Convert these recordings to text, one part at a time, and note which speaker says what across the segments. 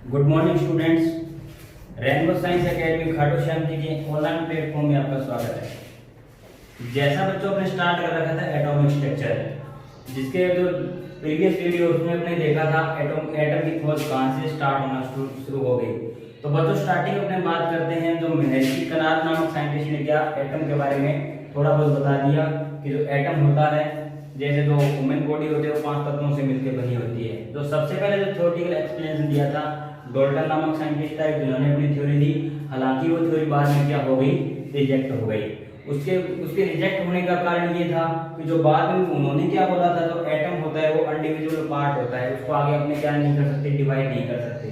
Speaker 1: Good morning students. Rainbow science academy Khatu Shyam ji के online platform में आपका स्वागत है। जैसा बच्चों ने स्टार्ट कर रखा था एटॉमिक स्ट्रक्चर, जिसके जो प्रीवियस वीडियो उसमें अपने देखा था एटम की खोज कहाँ से स्टार्ट होना शुरू हो गई। तो बच्चों स्टार्टिंग में अपने बात करते हैं, जो हेनरी कनार्ड नामक साइंटिस्ट ने क्या एटम के बारे में थोड़ा बहुत बता दिया कि जो एटम होता है, जैसे जो ह्यूमन बॉडी होती है वो 5 तत्वों से मिलकर बनी होती है। जो सबसे पहले जो थ्योरेटिकल एक्सप्लेनेशन दिया था डॉल्टन नामक साइंटिस्ट था, जिन्होंने अपनी थ्योरी दी। हालांकि वो थ्योरी बाद में क्या हो गई, रिजेक्ट हो गई। उसके रिजेक्ट होने का कारण ये था कि जो बाद में उन्होंने क्या बोला था, जो एटम होता है वो अनडिविजुअल पार्ट होता है, उसको आगे अपने क्या नहीं कर सकते, डिवाइड नहीं कर सकते।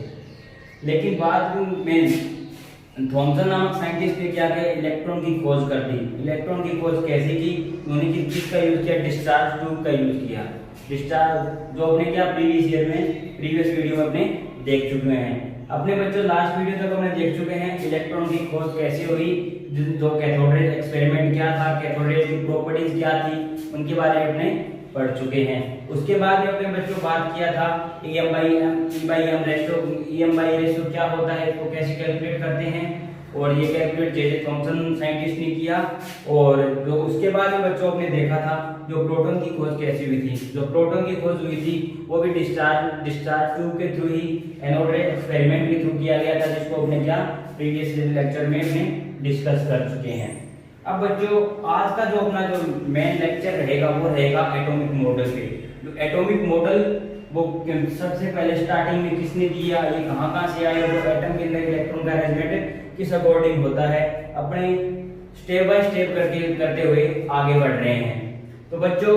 Speaker 1: लेकिन बाद में थॉमसन नामक साइंटिस्ट ने क्या किया, इलेक्ट्रॉन की खोज कर दी। इलेक्ट्रॉन की खोज कैसे की, उन्होंने किसका यूज किया, डिस्चार्ज ट्यूब का यूज किया। डिस्चार्ज जो अपने क्या प्रीवियस वीडियो में अपने देख चुके हैं। अपने बच्चों लास्ट वीडियो तक हमने देख चुके हैं इलेक्ट्रॉन की खोज कैसे हुई, जो कैथोड रे एक्सपेरिमेंट क्या था, कैथोड रे की प्रॉपर्टीज क्या थी, उनके बारे में अपने पढ़ चुके हैं। उसके बाद में अपने बच्चों बात किया था EM/m रेशियो क्या होता है, इसको कैसे कैलकुलेट करते हैं, और ये कैलकुलेट जे थॉमसन साइंटिस्ट ने किया। और जो उसके बाद में बच्चों ने देखा था जो प्रोटॉन की खोज कैसे हुई थी। जो प्रोटॉन की खोज हुई थी वो भी डिस्चार्ज ट्यूब के थ्रू ही, एनोड रे एक्सपेरिमेंट के थ्रू किया गया था, जिसको अपने क्या प्रीवियस लेक्चर में हमने डिस्कस कर चुके हैं। अब बच्चों आज का जो अपना जो मेन लेक्चर रहेगा वो रहेगा एटॉमिक मॉडल पे। जो एटॉमिक मॉडल वो सबसे पहले स्टार्टिंग में किसने दिया, ये कहाँ से आया, जो एटम के अंदर इलेक्ट्रॉन का अरेंजमेंट किस अकॉर्डिंग होता है, अपने स्टेप बाय स्टेप करते हुए आगे बढ़ रहे हैं। तो बच्चों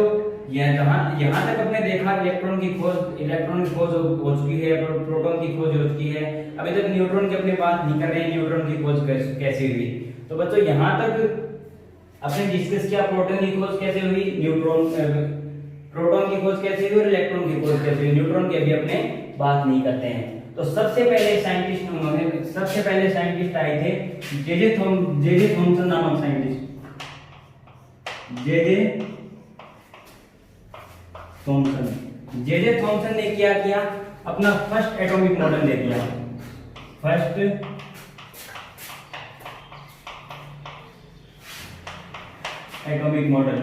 Speaker 1: यहाँ तक अपने देखा इलेक्ट्रॉन की खोज हो चुकी है, प्रोटॉन की खोज हो चुकी है। अभी तक न्यूट्रॉन की अपने बात नहीं कर रहे हैं, न्यूट्रॉन की खोज कैसे हुई। तो बच्चों यहाँ तक अपने डिस्कस किया प्रोटॉन की खोज कैसे हुई, प्रोटॉन की खोज कैसे हुई और इलेक्ट्रॉन की खोज कैसे हुई। न्यूट्रॉन की अभी अपने बात नहीं करते हैं। तो सबसे पहले साइंटिस्ट आए थे जे थॉमसन नामक साइंटिस्ट। जे थॉमसन ने क्या किया, अपना फर्स्ट एटॉमिक मॉडल ले दिया। फर्स्ट एटॉमिक मॉडल,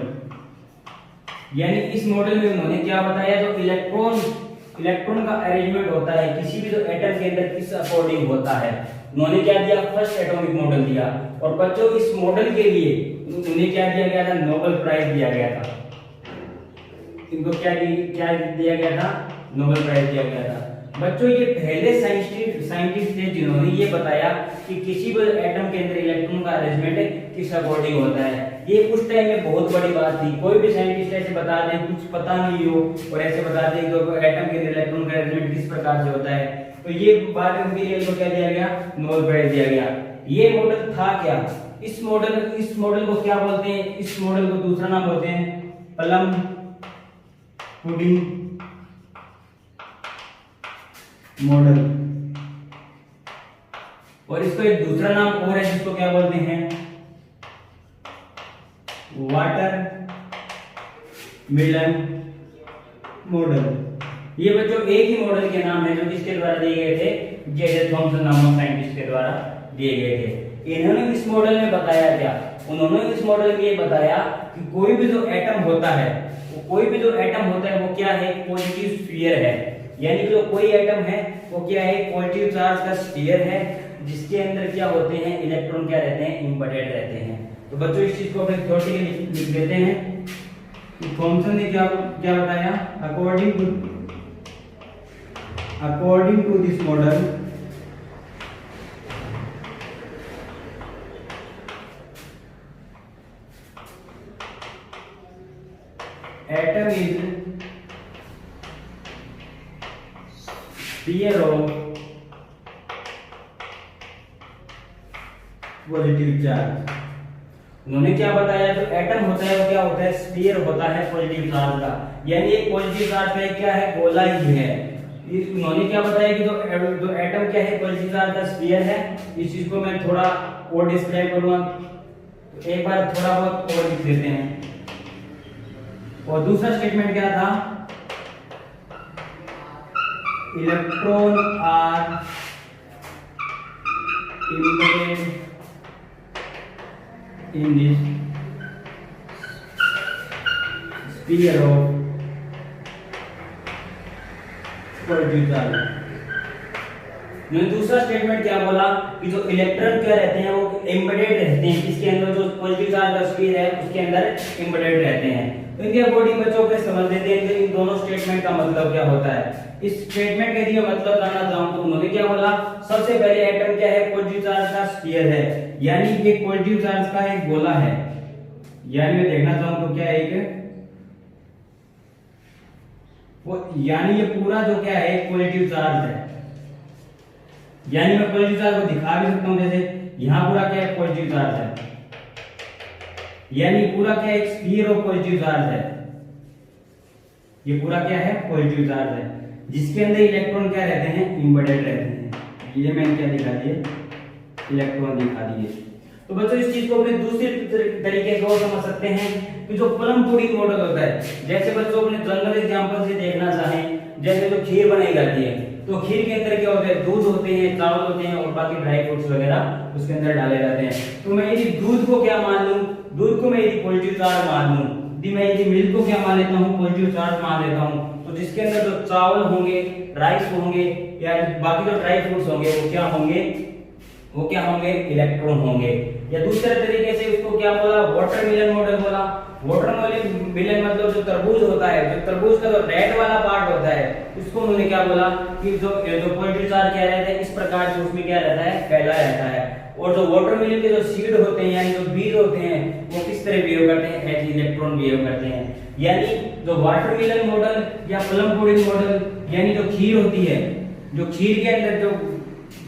Speaker 1: यानी इस मॉडल में उन्होंने क्या बताया, जो इलेक्ट्रॉन का अरेंजमेंट होता है किसी भी जो एटम के अंदर किस अकॉर्डिंग होता है, उन्होंने क्या दिया, फर्स्ट एटॉमिक मॉडल दिया। और बच्चों इस मॉडल के लिए उन्हें क्या दिया गया था, नोबेल प्राइज दिया गया था। इनको क्या दिया गया था, नोबेल प्राइज दिया गया था। बच्चों ये पहले साइंटिस्ट थे जिन्होंने ये बताया कि किसी भी एटम के अंदर इलेक्ट्रॉन का अरेंजमेंट किस अकॉर्डिंग होता है। ये उस टाइम में बहुत बड़ी बात थी। कोई भी साइंटिस्ट ऐसे बता दे, कुछ पता नहीं हो और ऐसे बता दे कि एटम के अंदर इलेक्ट्रॉन का अरेंजमेंट किस प्रकार से होता है, तो ये बात उनके लिए इनको क्या दिया गया, नोबेल प्राइज दिया गया। ये मॉडल था क्या, इस मॉडल को क्या बोलते हैं, इस मॉडल को दूसरा नाम बोलते हैं प्लम पुडिंग मॉडल, और इसको एक दूसरा नाम और है जिसको क्या बोलते हैं, वाटर मिलन मॉडल। ये बच्चों एक ही मॉडल के नाम है जो किसके द्वारा दिए गए थे, जे थॉमसन नामक साइंटिस्ट के द्वारा दिए गए थे। इन्होंने इस मॉडल में बताया क्या, उन्होंने इस मॉडल में ये बताया कि कोई भी जो एटम होता है वो क्या है, पॉजिटिव स्फीयर है। यानी कि जो कोई एटम है वो क्या है, पॉजिटिव चार्ज का स्फीयर है, जिसके अंदर क्या होते हैं, इलेक्ट्रॉन क्या रहते हैं, इम्बेडेड रहते हैं। तो बच्चों इस चीज को अपने थ्योरेटिकली लिख देते हैं कि थॉमसन ने क्या बताया, according to this model atom is sphere of positive charge. उन्होंने क्या बताया, जो एटम होता है वो क्या होता है, स्फीयर होता है पॉजिटिव चार्ज का। यानी एक पॉजिटिव चार्ज का क्या है, गोला ही है। उन्होंने क्या बताया कि जो एटम क्या है, पॉजिटिव चार्ज का स्फीयर है। इस चीज को मैं थोड़ा और डिस्क्राइब करूंगा, एक बार थोड़ा बहुत और लिख देते हैं। और दूसरा स्टेटमेंट क्या था, electron are embedded in this sphere of positive charge. दूसरा स्टेटमेंट क्या बोला कि जो इलेक्ट्रॉन क्या रहते हैं वो एम्बेडेड रहते हैं, इसके अंदर जो पॉजिटिव चार्ज का स्फीयर है उसके अंदर एम्बेडेड रहते हैं। तो इनके अकॉर्डिंग बच्चों को समझ लेते हैं कि इन दोनों स्टेटमेंट का मतलब क्या होता है। इस स्टेटमेंट के लिए मतलब जानना चाहूं तो उन्होंने क्या बोला, सबसे पहले एटम क्या है, पॉजिटिव चार्ज का स्फीयर है, यानी एक पॉजिटिव चार्ज का एक गोला है, यानी मैं देखना चाहूं तो क्या है एक वो, यानी ये पूरा जो क्या है एक पॉजिटिव चार्ज है, यानी मैं पॉजिटिव चार्ज को दिखा भी सकता हूं, जैसे यहां पूरा क्या है पॉजिटिव चार्ज है, यानी पूरा क्या एक स्फीयर ऑफ पॉजिटिव चार्ज है, ये पूरा क्या है पॉजिटिव चार्ज है, जिसके अंदर इलेक्ट्रॉन क्या रहते हैं, एम्बेडेड रहते हैं। ये मैंने क्या दिखा दिए, इलेक्ट्रॉन दिखा दिए। तो बच्चों इस चीज को अपने दूसरे तरीके से और समझ सकते हैं कि जो प्लम पुडिंग मॉडल होता है, जैसे बच्चों अपने जनरल एग्जांपल से देखना चाहें, जैसे जो खीर बनाई जाती है तो खीर के अंदर क्या होता है, दूध होते हैं, चावल होते हैं और बाकी ड्राई फ्रूट्स वगैरह उसके अंदर डाले जाते हैं। तो मैं यदि दूध को क्या मान लूं, दूध को मैं यदि पॉजिटिव चार्ज मान लूं, यदि मैं यदि मिल्क को क्या मान लेता हूं, पॉजिटिव चार्ज मान लेता हूं, तो जिसके अंदर जो चावल होंगे, राइस होंगे या बाकी जो ड्राई फ्रूट्स होंगे वो क्या होंगे, इलेक्ट्रॉन होंगे। या दूसरे तरीके से उसको क्या बोला, वाटरमेलन मॉडल बोला। वाटरमेलन मतलब जो तरबूज होता है, जो तरबूज का जो रेड वाला पार्ट होता है उसको उन्होंने क्या बोला कि जो पॉजिटिव चार्ज क्या रहता है, इस प्रकार से उसमें क्या रहता है, फैला रहता है। और जो वाटरमेलन के जो सीड होते हैं यानी जो बीज होते हैं वो किस तरह बिहेव करते हैं, एज इलेक्ट्रॉन बिहेव करते हैं। यानी जो वाटरमेलन मॉडल या प्लम पुडिंग मॉडल, यानी जो खीर होती है, जो खीर के अंदर जो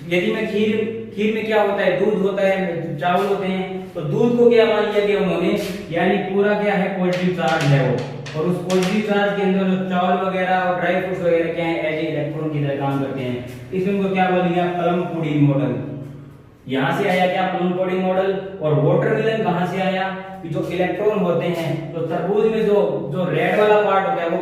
Speaker 1: यदि मैं खीर में क्या होता है, दूध होता है, चावल होते हैं, तो दूध को क्या मान लिया गया उन्होंने, यानी पूरा क्या है पॉजिटिव चार्ज है वो, और उस पॉजिटिव चार्ज के अंदर जो चावल वगैरह और ड्राई फ्रूट्स वगैरह क्या है, एज इलेक्ट्रॉन की तरह काम करते हैं। इसमें उनको क्या बोल दिया, प्लम पुडिंग मॉडल। यहां से आया क्या, प्लम पुडिंग मॉडल। और वाटरमेलन कहां से आया कि जो इलेक्ट्रॉन होते हैं, तो तरबूज में जो रेड वाला पार्ट होता है वो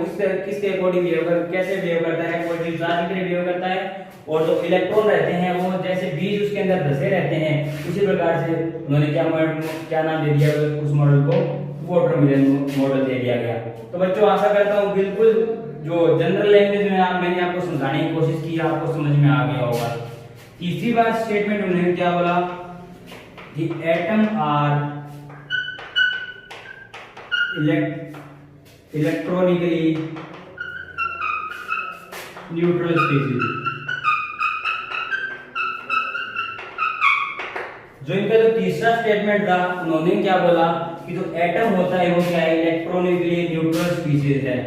Speaker 1: किसके अकॉर्डिंग बिहेव करता है, कैसे बिहेव करता है, पॉजिटिव चार्ज की तरह बिहेव करता है। और जो इलेक्ट्रॉन रहते हैं वो जैसे बीज उसके अंदर धसे रहते हैं, उसी प्रकार से उन्होंने क्या नाम दे दिया उस मॉडल को, वाटरमेलन मॉडल दे दिया गया। तो बच्चों आशा करता हूँ बिल्कुल जो जनरल लैंग्वेज में मैंने आपको समझाने की कोशिश की आपको समझ में आ गया होगा। तीसरी बात स्टेटमेंट उन्होंने क्या बोला कि atom are electronically neutral species. जो इनका जो तीसरा स्टेटमेंट था उन्होंने क्या बोला कि जो एटम होता है वो क्या है, इलेक्ट्रॉनिकली न्यूट्रल स्पीशीज है,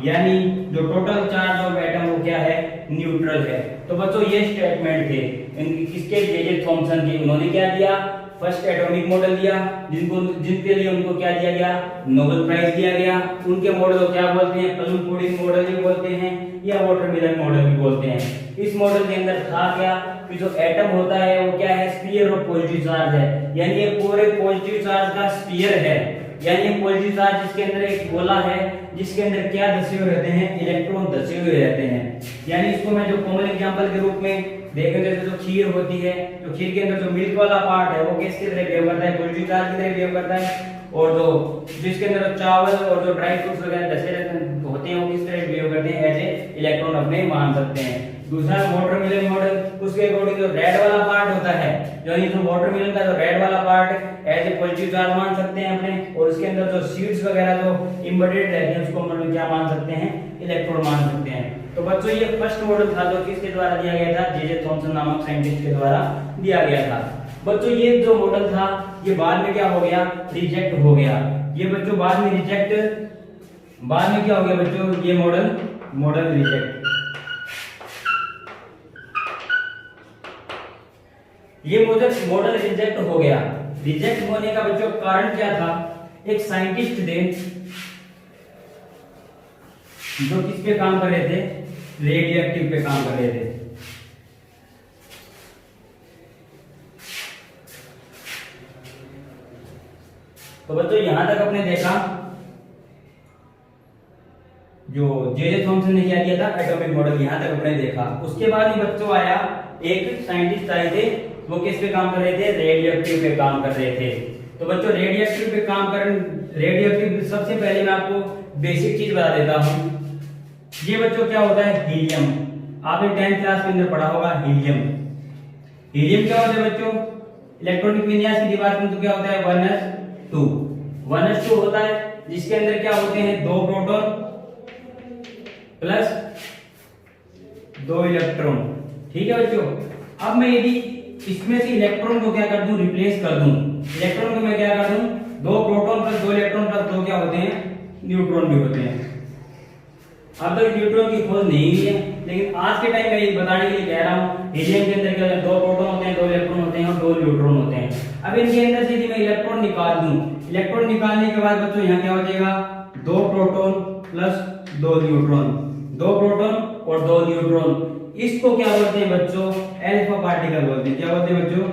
Speaker 1: यानी जो टोटल चार्ज ऑफ एटम वो क्या है, न्यूट्रल है। तो बच्चों ये स्टेटमेंट थे किसके, जे थॉमसन की। उन्होंने क्या दिया, फर्स्ट एटॉमिक मॉडल दिया, जिनके लिए उनको क्या दिया गया, नोबेल प्राइज दिया गया। उनके मॉडल को क्या बोलते हैं, प्लम पुडिंग मॉडल भी बोलते हैं या वाटरमेलन मॉडल भी बोलते हैं। इस मॉडल के अंदर था क्या कि जो एटम होता है वो क्या है, स्फीयर ऑफ पॉजिटिव चार्ज है, यानी ये पूरे पॉजिटिव चार्ज का स्फीयर है, यानी पॉजिटिव चार्ज जिसके अंदर एक गोला है जिसके अंदर क्या धसे हुए रहते हैं, इलेक्ट्रॉन धसे हुए रहते हैं। यानी इसको मैं जो कॉमन एग्जांपल के रूप में देखें, जैसे जो खीर होती है, तो खीर के अंदर जो मिल्क वाला पार्ट है वो किसकी तरह बिहेव करता है, पॉजिटिव चार्ज की तरह बिहेव करता है। और जो जिसके अंदर चावल और जो ड्राई फ्रूट्स वगैरह धसे होते हैं वो किस तरह बिहेव करते हैं, एज ए इलेक्ट्रॉन अपने मान सकते हैं। दूसरा वाटरमेलन मॉडल, उसके अकॉर्डिंग जो रेड वाला पार्ट होता है, जो वाटरमेलन का जो रेड वाला part as a positive charge मान सकते हैं अपने, और उसके अंदर जो सीड्स वगैरह जो एम्बेडेड रहते हैं उसको हम क्या मान सकते हैं, इलेक्ट्रॉन मान सकते हैं। तो बच्चों ये फर्स्ट मॉडल था जो किसके द्वारा दिया गया था, जे थॉमसन नामक साइंटिस्ट के द्वारा दिया गया था। बच्चों ये जो मॉडल था ये बाद में क्या हो गया, रिजेक्ट हो गया। ये बच्चों बाद में क्या हो गया बच्चों, ये मॉडल रिजेक्ट। ये मॉडल रिजेक्ट हो गया। रिजेक्ट होने का बच्चों कारण क्या था, एक साइंटिस्ट थे जो किस पे काम कर रहे थे, रेडियो एक्टिव पे काम कर रहे थे। तो बच्चों यहां तक आपने देखा जो जे थॉमसन ने क्या किया था, एटॉमिक मॉडल यहां तक अपने देखा। उसके बाद ही बच्चों आया एक साइंटिस्ट आए थे, वो किस पे काम कर रहे थे, रेडियो एक्टिव पे काम कर रहे थे। तो बच्चों रेडियो एक्टिव पे काम कर, रेडियो एक्टिव सबसे पहले मैं आपको बेसिक चीज बता देता हूं। ये बच्चों क्या होता है, हीलियम। आपने 10th क्लास के अंदर पढ़ा होगा हीलियम। हीलियम क्या होता है बच्चों, इलेक्ट्रॉनिक विन्यास की बात करें तो क्या होता है, 1s2। 1s2 होता है जिसके अंदर क्या होते हैं, 2 प्रोटॉन प्लस 2 इलेक्ट्रॉन। ठीक है बच्चों। अब मैं यदि इसमें से इलेक्ट्रॉन को क्या कर दूं, रिप्लेस कर दूं, इलेक्ट्रॉन को मैं क्या कर दूं, 2 प्रोटॉन प्लस 2 इलेक्ट्रॉन प्लस 2 क्या होते हैं, न्यूट्रॉन भी होते हैं। अब तक न्यूट्रॉन की खोज नहीं हुई है, लेकिन आज के टाइम में ये बताने के लिए कह रहा हूं, हीलियम के अंदर क्या होता है, 2 प्रोटॉन होते हैं, 2 इलेक्ट्रॉन होते हैं और 2 न्यूट्रॉन होते हैं। अब इनके अंदर से यदि मैं इलेक्ट्रॉन निकाल दूं, इलेक्ट्रॉन निकालने के बाद बच्चों यहाँ क्या हो जाएगा, 2 प्रोटॉन प्लस 2 न्यूट्रॉन, 2 प्रोटॉन और 2 न्यूट्रॉन। इसको क्या बोलते हैं बच्चों, अल्फा पार्टिकल बोलते हैं। क्या बोलते हैं बच्चों,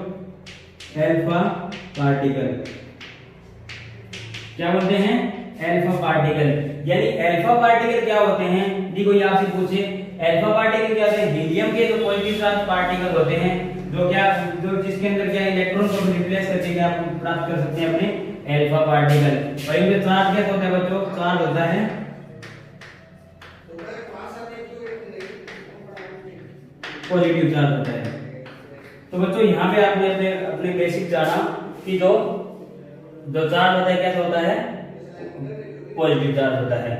Speaker 1: अल्फा पार्टिकल। क्या बोलते हैं, अल्फा पार्टिकल। यानी अल्फा पार्टिकल क्या होते हैं, यदि कोई आपसे पूछे अल्फा पार्टिकल क्या होते हैं, हीलियम के जो पॉजिटिव चार्ज पार्टिकल होते हैं, जो जिसके अंदर क्या इलेक्ट्रॉन को रिप्लेस करके क्या आप प्राप्त कर सकते हैं अपने अल्फा पार्टिकल। और इनमें चार्ज क्या होता है बच्चों, चार्ज होता है पॉजिटिव चार्ज होता है। तो बच्चों यहाँ पे आपने अपने अपने बेसिक जाना कि जो चार्ज होता है कैसा होता है, पॉजिटिव चार्ज होता है।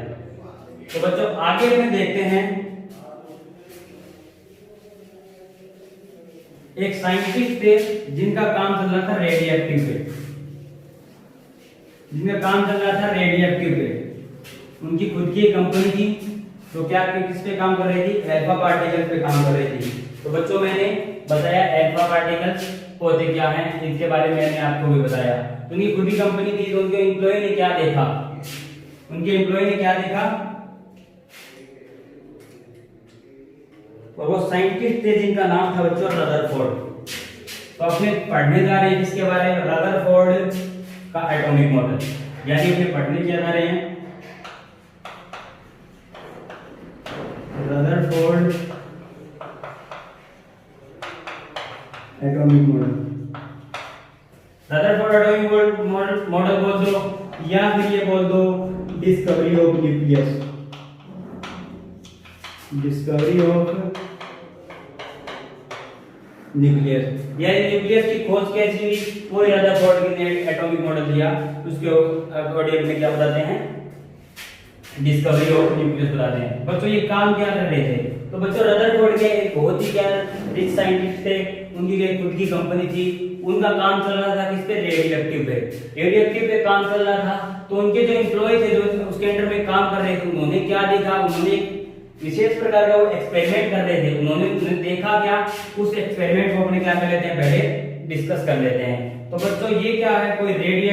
Speaker 1: तो बच्चों आगे में देखते हैं, एक साइंटिस्ट थे जिनका काम चल रहा था रेडियो एक्टिव पे, जिनका काम चल रहा था रेडियो एक्टिव पे। उनकी खुद की एक कंपनी थी, तो क्या किस पे काम कर रही थी, अल्फा पार्टिकल पे काम कर रही थी। तो बच्चों मैंने बताया अल्फा पार्टिकल्स होते क्या हैं, इनके बारे में मैंने आपको भी बताया। उनकी खुद की कंपनी थी, तो उनके एम्प्लॉय ने क्या देखा, उनके एम्प्लॉय ने क्या देखा, और वो साइंटिस्ट थे जिनका नाम था बच्चों रदरफोर्ड। तो अपने पढ़ने जा रहे हैं किसके बारे में, रदरफोर्ड का एटॉमिक मॉडल, यानी अपने पढ़ने क्या जा रहे हैं, Rutherford atomic model. Rutherford atomic model बोल दो, या फिर ये बोल दो discovery of nucleus, discovery of nucleus. यानी न्यूक्लियस की खोज कैसी हुई, वो रदरफोर्ड ने एटॉमिक मॉडल दिया, उसके अकॉर्डिंग में क्या बताते हैं, डिस्कवरी ऑफ न्यूक्लियस बताते हैं। बच्चों ये काम क्या कर रहे थे, तो बच्चों रदरफोर्ड के एक बहुत ही क्या रिच साइंटिस्ट थे, उनकी एक खुद की कंपनी थी, उनका काम चल रहा था किस पे, रेडियो एक्टिव पे, रेडियो एक्टिव पे काम चल रहा था। तो उनके जो एम्प्लॉय थे, जो उसके अंडर में काम कर रहे थे, उन्होंने क्या देखा, उन्होंने विशेष प्रकार का वो एक्सपेरिमेंट कर रहे थे। उन्होंने देखा क्या, उस एक्सपेरिमेंट को अपने क्या कर लेते हैं, पहले डिस्कस कर लेते हैं। तो बच्चों ये क्या है, कोई रेडियो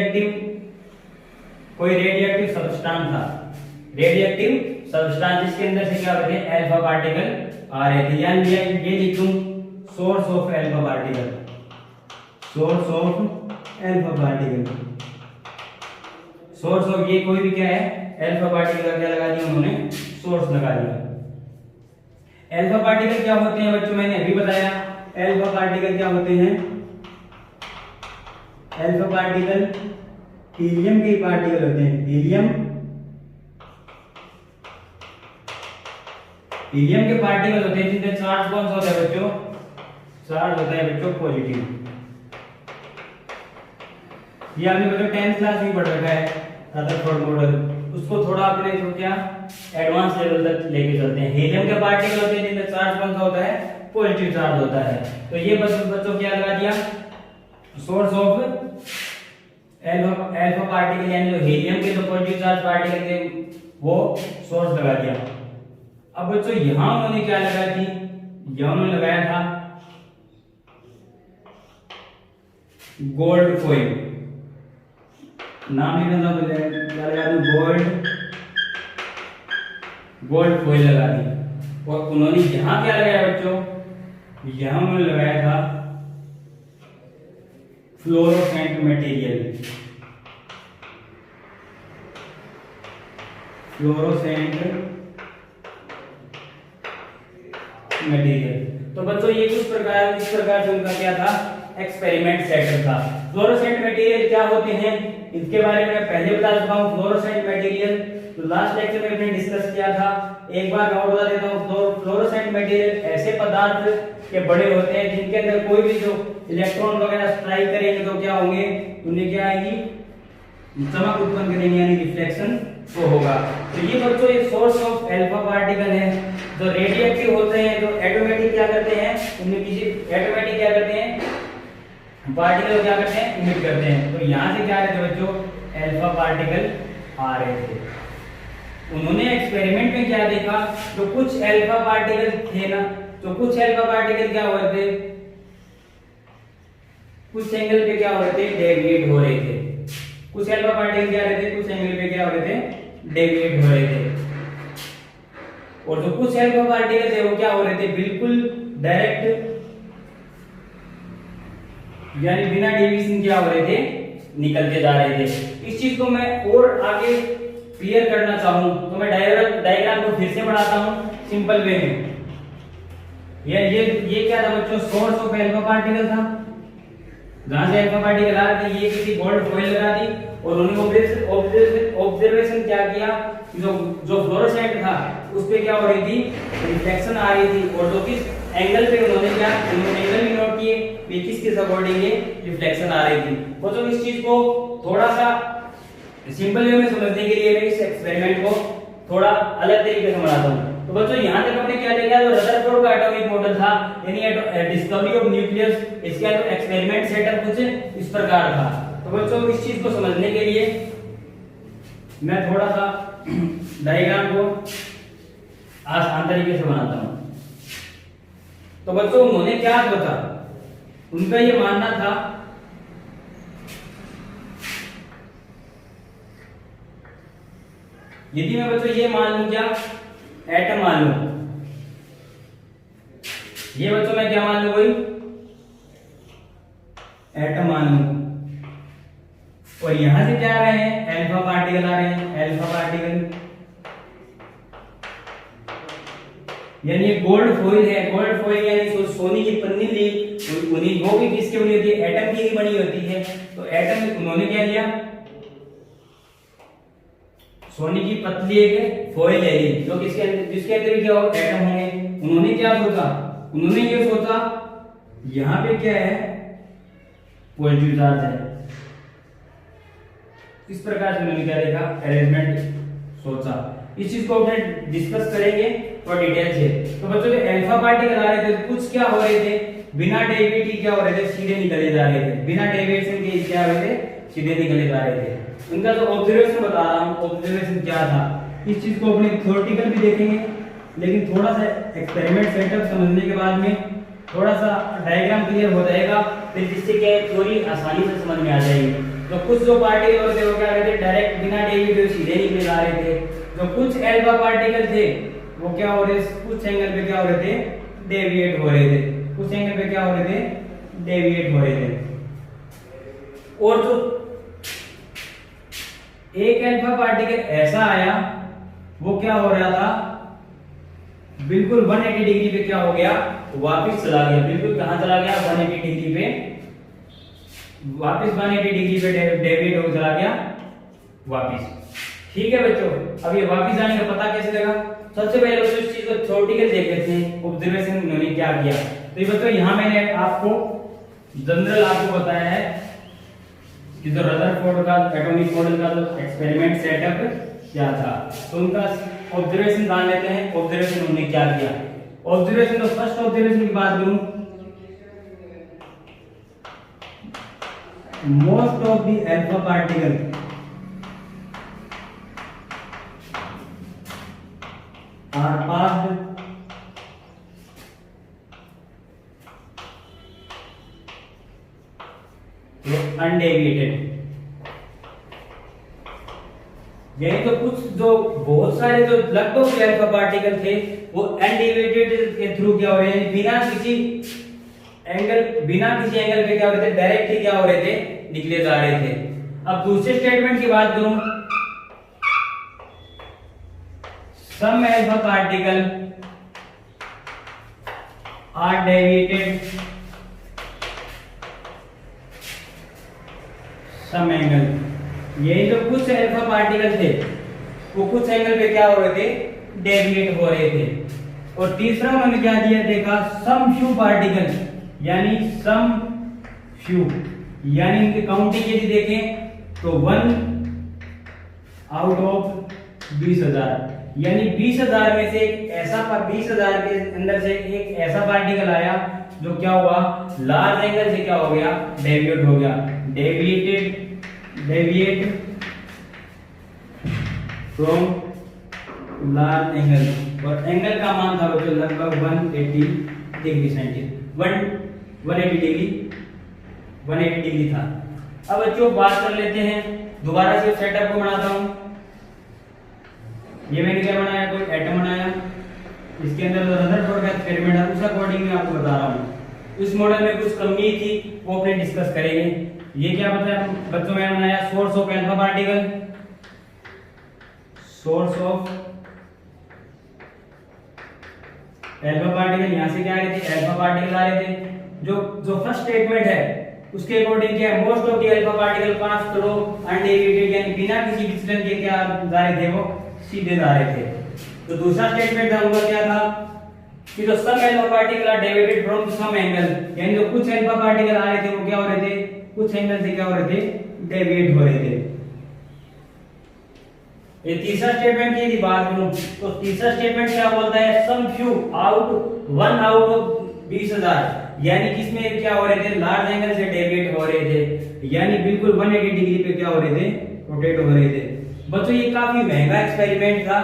Speaker 1: एक्टिव सब्सटेंस था, रेडियो एक्टिव सब्सटेंस जिसके अंदर से क्या होते हैं, अल्फा पार्टिकल आ रहे थे। यानी ये लिखूं source of alpha particle, source of alpha particle, source of, ये कोई भी क्या है, अल्फा पार्टिकल का क्या लगा दिया उन्होंने, सोर्स लगा दिया। अल्फा पार्टिकल क्या होते हैं बच्चों, मैंने अभी बताया अल्फा पार्टिकल क्या होते हैं, अल्फा पार्टिकल हीलियम के पार्टिकल होते हैं, हीलियम के पार्टिकल होते हैं जिनका चार्ज कौन सा होता है बच्चों, चार्ज होता है बच्चों पॉजिटिव। ये आपने बच्चों 10th क्लास में पढ़ रखा है रदरफोर्ड मॉडल, उसको थोड़ा अपने जो क्या एडवांस लेवल तक लेके चलते हैं। हीलियम के पार्टिकल होते हैं जिनका चार्ज कौन सा होता है, पॉजिटिव चार्ज होता है। तो ये बच्चों क्या लगा दिया, सोर्स ऑफ अल्फा पार्टिकल, यानी जो हीलियम के जो पॉजिटिव चार्ज पार्टिकल थे वो सोर्स लगा दिया। अब बच्चों यहां उन्होंने क्या लगाया थी, यहां उन्होंने लगाया था गोल्ड फॉइल, नाम लिखना था, क्या लगा दी, गोल्ड फॉइल लगा दी। और उन्होंने यहां क्या लगाया बच्चों, यहां उन्होंने लगाया था फ्लोरोसेंट मटेरियल, फ्लोरोसेंट मटेरियल। तो बच्चों ये इस प्रकार से उनका क्या था, एक्सपेरिमेंट सेटअप था। फ्लोरोसेंट मटेरियल क्या होते हैं इसके बारे में पहले बता चुका हूं। फ्लोरोसेंट मटेरियल तो लास्ट लेक्चर में हमने डिस्कस किया था, एक बार मैं और बता देता हूं। फ्लोरोसेंट मटेरियल ऐसे पदार्थ के बड़े होते हैं जिनके अंदर कोई भी जो इलेक्ट्रॉन वगैरह स्ट्राइक करेंगे तो क्या होंगे, उन्हें क्या आएगी, चमक उत्पन्न करेंगे, यानी रिफ्लेक्शन तो होगा। तो ये बच्चों एक सोर्स ऑफ अल्फा पार्टिकल है जो रेडियो एक्टिव होते हैं, जो ऑटोमेटिक क्या करते हैं, उनमें किसी ऑटोमेटिक क्या करते हैं, पार्टिकल क्या करते हैं, इमिट करते हैं। तो यहां से क्या आ रहे थे बच्चों, अल्फा पार्टिकल आ रहे थे। उन्होंने एक्सपेरिमेंट में क्या देखा, जो कुछ अल्फा पार्टिकल थे ना, तो कुछ अल्फा पार्टिकल क्या हो रहे थे, कुछ एंगल पे क्या हो रहे थे, डेविएट हो रहे थे। कुछ अल्फा पार्टिकल क्या रहे थे, कुछ एंगल पे क्या हो रहे थे, डेविएट हो रहे थे। और जो कुछ अल्फा पार्टिकल थे वो क्या हो रहे थे, बिल्कुल डायरेक्ट, यानी बिना डेविएशन क्या हो रहे थे, निकलते जा रहे थे। इस चीज को मैं और आगे क्लियर करना चाहूं तो मैं डायग्राम को फिर से बढ़ाता हूं सिंपल वे में। ये क्या था बच्चों, सोर्स ऑफ अल्फा पार्टिकल था, जहां से अल्फा पार्टिकल आ रहे थे, ये किसी गोल्ड फॉइल लगा दी और उन्होंने ऑब्जर्वेशन क्या किया, जो फ्लोरोसेंट था उस पे क्या हो रही थी, रिफ्लेक्शन आ रही थी। और जो किस एंगल पे उन्होंने एंगल भी नोट किए, ये किसके अकॉर्डिंग रिफ्लेक्शन आ रही थी। बच्चों इस चीज को थोड़ा सा सिंपल वे में समझने के लिए मैं इस एक्सपेरिमेंट को थोड़ा अलग तरीके से बनाता हूं। तो बच्चों यहां तक हमने क्या देखा, जो रदरफोर्ड का एटॉमिक मॉडल था, यानी डिस्कवरी ऑफ न्यूक्लियस, इसका जो एक्सपेरिमेंट सेटअप कुछ इस प्रकार था। तो बच्चों इस चीज को समझने के लिए मैं थोड़ा सा डायग्राम को आसान तरीके से बनाता हूं। तो बच्चों उन्होंने क्या सोचा, उनका ये मानना था यदि मैं बच्चों ये मान लूं, क्या एटम मान लूं, ये बच्चों मैं क्या मान लूं, कोई एटम मान लूं, और यहां से क्या आ रहे हैं, अल्फा पार्टिकल आ रहे हैं, अल्फा पार्टिकल, यानी ये गोल्ड फॉइल है। गोल्ड फॉइल यानी सोने की पन्नी ली, उन्हीं वो भी किसकी बनी होती है, एटम की ही बनी होती है। तो एटम उन्होंने क्या लिया, सोने की पतली एक फॉइल है ये, जो किसके अंदर, जिसके अंदर क्या हो, एटम होंगे। उन्होंने क्या सोचा, उन्होंने ये सोचा यहां पे क्या है, पॉजिटिव चार्ज है। इस प्रकार से उन्होंने क्या देखा, अरेंजमेंट सोचा। इस चीज को अपने डिस्कस करेंगे और डिटेल से। तो बच्चों अल्फा पार्टिकल आ रहे थे, कुछ क्या हो रहे थे, बिना डेविएशन क्या हो रहे थे, सीधे निकले जा रहे थे, बिना डेविएशन के क्या हो रहे थे, सीधे निकले जा रहे थे। उनका जो ऑब्जर्वेशन बता रहा हूं, ऑब्जर्वेशन क्या था, इस चीज को अपने थ्योरेटिकल भी देखेंगे, लेकिन थोड़ा सा एक्सपेरिमेंट सेटअप समझने के बाद में थोड़ा सा डायग्राम क्लियर हो जाएगा, फिर जिससे क्या थ्योरी आसानी से समझ में आ जाएगी। तो कुछ जो पार्टिकल होते वो क्या रहते, डायरेक्ट बिना डेविएशन सीधे निकले जा रहे थे। जो कुछ अल्फा पार्टिकल थे वो क्या हो रहे, कुछ एंगल पे क्या हो रहे थे, डेविएट हो रहे थे, कुछ एंगल पे क्या हो रहे थे, डेविएट हो रहे थे। और जो एक अल्फा पार्टिकल ऐसा आया, वो क्या हो रहा था, बिल्कुल 180 डिग्री पे क्या हो गया, वापस चला गया। बिल्कुल कहां चला गया, 180 डिग्री पे, वापस 180 डिग्री पे डेविएट हो चला गया वापस। ठीक है बच्चों, अब ये वापस आने का पता कैसे लगा, सबसे पहले बच्चों इस चीज को थ्योरेटिकल देख लेते हैं, ऑब्जर्वेशन उन्होंने क्या किया। तो ये बच्चों यहां मैंने आपको जनरल आपको बताया है कि जो रदरफोर्ड का एटॉमिक मॉडल का जो एक्सपेरिमेंट सेटअप क्या था। तो उनका ऑब्जर्वेशन जान लेते हैं, ऑब्जर्वेशन उन्होंने क्या किया। ऑब्जर्वेशन, तो फर्स्ट ऑब्जर्वेशन की बात करूं, most of the alpha particle are passed undeviated, यानी तो कुछ जो बहुत सारे जो लगभग अल्फा पार्टिकल थे वो अनडेविएटेड के थ्रू क्या हो रहे हैं, बिना किसी एंगल पे क्या हो रहे थे, डायरेक्टली क्या हो रहे थे, निकले जा रहे थे। अब दूसरे स्टेटमेंट की बात करूं, some alpha particle are deviated some angle. यही जो कुछ अल्फा पार्टिकल थे वो कुछ एंगल पे क्या हो रहे थे, डेविएट हो रहे थे। और तीसरा उन्होंने क्या दिया देखा, सम फ्यू पार्टिकल, यानी सम फ्यू, यानी इनकी काउंटिंग यदि देखें तो 1 आउट ऑफ 20,000, यानी 20,000 में से एक ऐसा 20,000 के अंदर से एक ऐसा पार्टिकल आया जो क्या हुआ, लार्ज एंगल से क्या हो गया, डेविएट हो गया। डेविएट फ्रॉम लार्ज एंगल, और एंगल का मान था बच्चों लगभग 180 डिग्री सेंटीग्रेड, 180 डिग्री था। अब बच्चों बात कर लेते हैं, दोबारा से सेटअप को बनाता हूं। ये मैंने क्या बनाया, कोई एटम बनाया, इसके अंदर जो रदरफोर्ड का एक्सपेरिमेंट है उस अकॉर्डिंग मैं आपको बता रहा हूं। इस मॉडल में कुछ कमी थी वो अपने डिस्कस करेंगे। ये क्या बताया बच्चों, मैंने बनाया source of alpha particle, source of alpha particle, यहां से क्या आ रहे थे, अल्फा पार्टिकल आ रहे थे। जो फर्स्ट स्टेटमेंट है उसके अकॉर्डिंग क्या है, most of the alpha particle pass through undeviated, यानी बिना किसी विचलन के क्या जा रहे थे, वो सीधे जा रहे थे। तो दूसरा स्टेटमेंट था उनका क्या था कि जो some alpha particle are deviated from some angle, यानी जो कुछ अल्फा पार्टिकल आ रहे थे वो क्या हो रहे थे, कुछ एंगल से क्या हो रहे थे, डेविएट हो रहे थे। ये तीसरा स्टेटमेंट की यदि बात करूं तो तीसरा स्टेटमेंट क्या बोलता है, some few out 1 out of 20,000, यानी किसमें क्या हो रहे थे, लार्ज एंगल से डेविएट हो रहे थे, यानी बिल्कुल 180 डिग्री पे क्या हो रहे थे, रोटेट हो रहे थे। बच्चों ये काफी महंगा एक्सपेरिमेंट था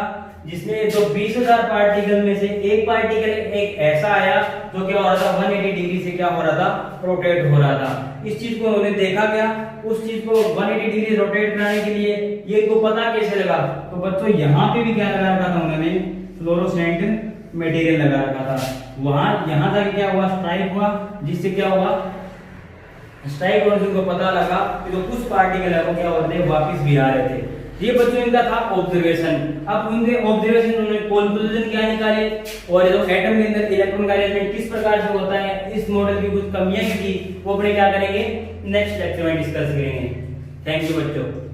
Speaker 1: जिसमें जो 20,000 पार्टिकल में से एक पार्टिकल एक ऐसा आया जो क्या हो रहा था, 180 डिग्री से क्या हो रहा था, रोटेट हो रहा था। इस चीज को उन्होंने देखा क्या, उस चीज को 180 डिग्री रोटेट कराने के लिए ये इनको पता कैसे लगा, तो बच्चों यहाँ पे भी क्या लगा रखा था उन्होंने, फ्लोरोसेंट मटेरियल लगा रखा था। वहां यहां तक क्या हुआ, स्ट्राइक हुआ, जिससे क्या हुआ, स्ट्राइक होने से उनको पता लगा कि जो कुछ पार्टिकल है वो क्या होते हैं, वापस भी आ रहे थे। ये बच्चों इनका था ऑब्जर्वेशन। अब उनके ऑब्जर्वेशन उन्होंने कोन्क्लूजन क्या निकाले, और जो एटम के अंदर इलेक्ट्रॉन का अरेंजमेंट किस प्रकार से होता है, इस मॉडल की कुछ कमियां थी वो अपने क्या करेंगे, नेक्स्ट लेक्चर में डिस्कस करेंगे। थैंक यू बच्चों।